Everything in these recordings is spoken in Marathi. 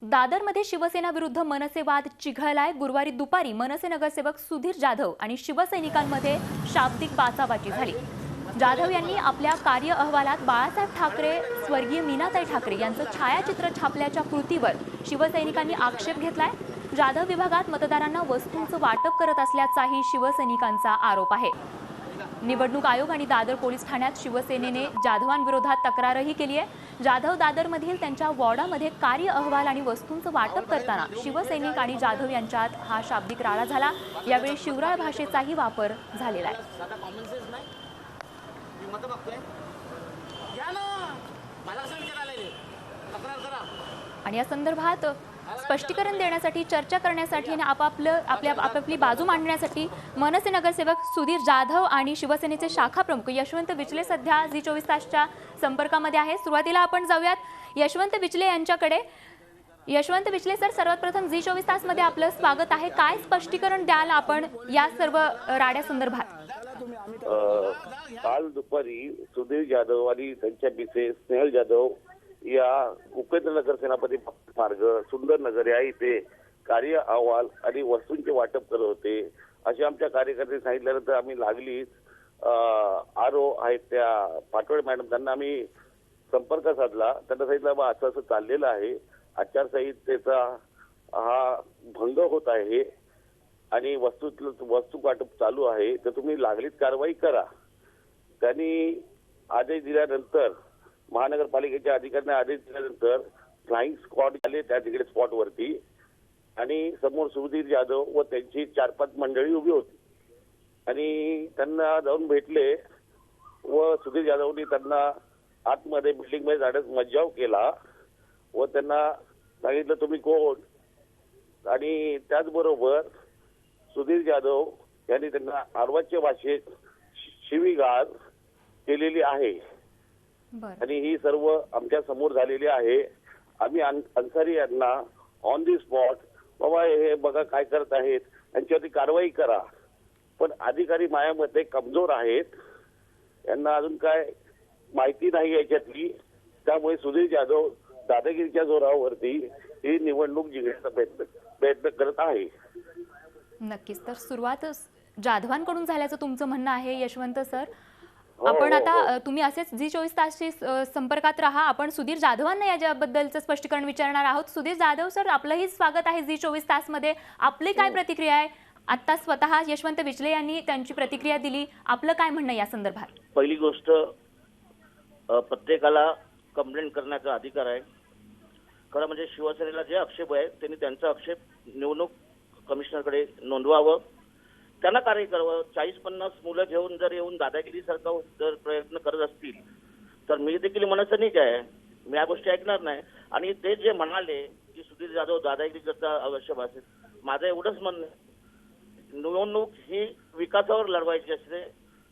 दादरमध्ये शिवसेना विरुद्ध मनसे वाद चिघळलाय। गुरुवारी दुपारी मनसे नगरसेवक सुधीर जाधव आणि शिवसैनिकांमध्ये शाब्दिक बाचाबाची झाली। जाधव यांनी आपल्या कार्य अहवालात बाळासाहेब ठाकरे, स्वर्गीय मीनाताई ठाकरे यांचं छायाचित्र छापल्याच्या कृतीवर शिवसैनिकांनी आक्षेप घेतलाय। जाधव विभागात मतदारांना वस्तूंचं वाटप करत असल्याचाही शिवसैनिकांचा आरोप आहे। निवडणूक आयोग आणि दादर पोलीस ठाण्यात शिवसेनेने जाधवांविरोधात तक्रारही केली आहे। जाधव दादरमधील त्यांच्या वॉर्डामध्ये कार्य अहवाल आणि वस्तूंचं वाटप करताना शिवसैनिक आणि जाधव यांच्यात हा शाब्दिक राडा झाला। यावेळी शिवराळ भाषेचाही वापर झालेला आहे। आणि या संदर्भात स्पष्टीकरण देण्यासाठी, चर्चा करण्यासाठी आणि आपली बाजू मांडण्यासाठी मनसे नगरसेवक सुधीर जाधव आणि शिवसेनेचे शाखा प्रमुख यशवंत विचले सध्या झी24 तासच्या संपर्कामध्ये आहे। सुरुवातीला आपण जाऊयात यशवंत विचले यांच्याकडे। यशवंत विचले सर, सर्वात प्रथम झी24 तासमध्ये आपलं स्वागत आहे। काय स्पष्टीकरण द्याल आपण या सर्व राड्यासंदर्भात? काल दुपारी सुधीर जाधव आणि त्यांच्या मिसेस स्नेहल जाधव या उपेंद्रनगर सेनापती मार्ग सुंदर नगर या इथे कार्य अहवाल आणि वस्तूंचे वाटप करत होते असे आमच्या कार्यकर्ते सांगितल्यानंतर आम्ही लागलीच आरओ आहेत त्या पाटोळे मॅडम त्यांना आम्ही संपर्क साधला। त्यांना सांगितलं बा असं असं चाललेलं आहे, आचारसंहितेचा हा भंग होत आहे आणि वस्तू वाटप चालू आहे, तर तुम्ही लागलीच कारवाई करा। त्यांनी आदेश दिल्यानंतर महानगरपालिकेच्या अधिकाऱ्यांनी आदेश दिल्यानंतर फ्लाइंग स्क्वॉड आले त्या तिकडे स्पॉटवरती आणि समोर सुधीर जाधव व त्यांची 4-5 मंडळी उभी होती आणि त्यांना जाऊन भेटले व सुधीर जाधवनी त्यांना आतमध्ये बिल्डिंगमध्ये जाण्यास मज्जाव केला व त्यांना सांगितलं तुम्ही कोण। आणि त्याचबरोबर सुधीर जाधव यांनी त्यांना अर्वाच्य भाषेत शिवीगाळ केलेली आहे आणि ही सर्व आमच्या समोर झालेली आहे। आम्ही अन्सारी यांना ऑन दी स्पॉट बाबा हे बघा काय करत आहेत, यांच्यावरती कारवाई करा, पण अधिकारी मायामध्ये कमजोर आहेत, यांना अजून काय माहिती नाही याच्यातली, त्यामुळे सुधीर जाधव दादागिरीच्या जोरावरती ही निवडणूक जिंकण्याचा प्रयत्न करत आहे। नक्कीच, तर सुरुवात जाधवांकडून झाल्याचं तुमचं म्हणणं आहे यशवंत सर। आपण आता तुम्ही असेच झी24 तासशी संपर्कात राहा। आपण सुधीर जाधवांना याबद्दलचं स्पष्टीकरण विचारणार आहोत। सुधीर जाधव सर, आपलंही स्वागत आहे झी24 तासमध्ये। आपली काय प्रतिक्रिया आहे? आता स्वतः यशवंत विचले यांनी त्यांची प्रतिक्रिया दिली, आपलं काय म्हणणं या संदर्भात? पहिली गोष्ट, प्रत्येकाला कंप्लेंट करण्याचा अधिकार आहे। खरं म्हणजे शिवसेनेला जे आक्षेप आहे त्यांनी त्यांचा आक्षेप निवडणूक कमिशनरकडे नोंदवावं, त्यांना कार्य करावं। 40-50 मुलं घेऊन जर येऊन दादागिरीसारखा जर प्रयत्न करत असतील तर मी देखील मनसैनिक आहे, मी या गोष्टी ऐकणार नाही। आणि ते जे म्हणाले की सुधीर जाधव दादागिरी करता आवश्यक असेल, माझं एवढंच म्हणणं, निवडणूक ही विकासावर लढवायची असते,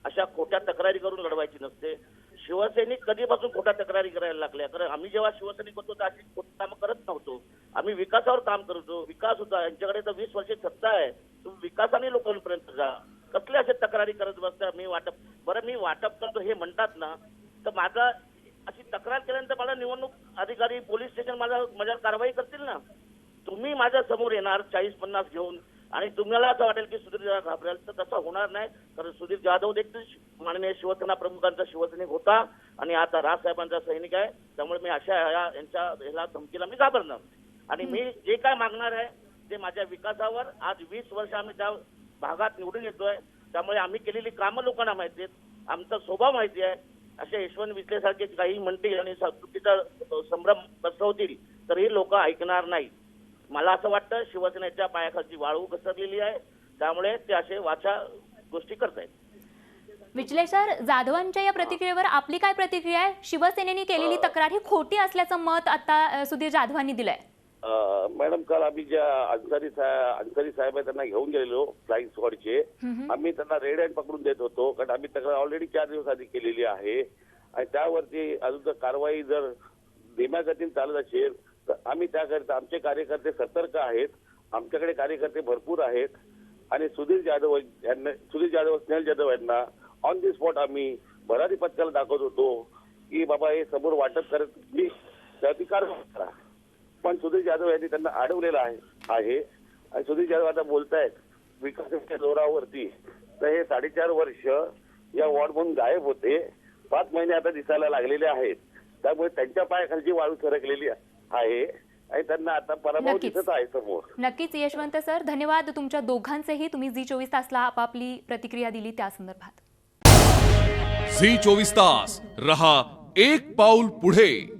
अशा खोट्या तक्रारी करून लढवायची नसते। शिवसैनिक कधीपासून खोट्या तक्रारी करायला लागल्या? कारण आम्ही जेव्हा शिवसैनिक होतो तर अशी खोटी कामं करत नव्हतो, आम्ही विकासावर काम करतो। विकास होता, यांच्याकडे तर 20 वर्षे सत्ता आहे, तुम्ही विकासाने लोकांपर्यंत जा, कसले असे तक्रारी करत बसता? मी वाटप करतो हे म्हणतात ना, तर माझा अशी तक्रार केल्यानंतर मला निवडणूक अधिकारी पोलीस स्टेशन माझ्यावर कारवाई करतील ना। तुम्ही माझ्या समोर येणार 40-50 घेऊन आणि तुम्हाला असं वाटेल की सुधीर जाधव घाबरेल, तर तसं होणार नाही। कारण सुधीर जाधव देखील माननीय शिवसेना प्रमुखांचा शिवसैनिक होता आणि आता राजसाहेबांचा सैनिक आहे, त्यामुळे मी अशा यांच्या धमकीला मी घाबरणार। आणि मी जे काय मागणार आहे ते माझ्या विकासावर, आज 20 वर्ष आम्ही त्या भागात निवडून येतोय, त्यामुळे आम्ही केलेली कामं लोकांना माहिती आहेत, आमचा स्वभाव माहिती आहे। असे यशवंत विचलेसारखे काही म्हणतील आणि चुकीचा संभ्रम पसरवतील तर ही लोक ऐकणार नाही। मला असं वाटतं शिवसेनेच्या पायाखालची वाळू घसरलेली आहे, त्यामुळे ते असे गोष्टी करतायत। विचले सर, जाधवांच्या या प्रतिक्रियेवर आपली काय प्रतिक्रिया आहे? शिवसेनेने केलेली तक्रार ही खोटी असल्याचं मत आता सुधीर जाधवांनी दिलंय। मॅडम, काल आम्ही ज्या अन्सारी साहेब त्यांना घेऊन गेलेलो फ्लाइंग स्क्वॉडचे, आम्ही त्यांना रेड हँड पकडून देत होतो, कारण आम्ही तक्रार ऑलरेडी 4 दिवस आधी केलेली आहे आणि त्यावरती अजून जर कारवाई जर धीम्या गतीने चालत असेल तर आम्ही त्याकरिता आमचे कार्यकर्ते सतर्क आहेत, आमच्याकडे कार्यकर्ते भरपूर आहेत आणि सुधीर जाधव स्नेहल जाधव यांना ऑन दी स्पॉट आम्ही भरारी पथकाला दाखवत होतो की बाबा हे समोर वाटप करत त्याची कारवाई करा। पण सुधीर जाधव यांनी त्यांना अडवलेलं आहे आणि सुधीर जाधव आता बोलतायत विकासाच्या जोरावरती. तर हे 4.5 वर्ष या वॉर्डमधून गायब होते. 5 महिने आता दिसायला लागलेले आहेत. त्यामुळे त्यांच्या पायाखालची वाळू सरकलेली आहे आणि त्यांना आता पराभव नक्कीच. दिसत आहे समोर. नक्कीच यशवंत सर, धन्यवाद तुमच्या दोघांचेही. तुम्ही झी 24 तासला आपापली प्रतिक्रिया दिली त्या संदर्भात. झी 24 तास रहा एक पाऊल पुढे.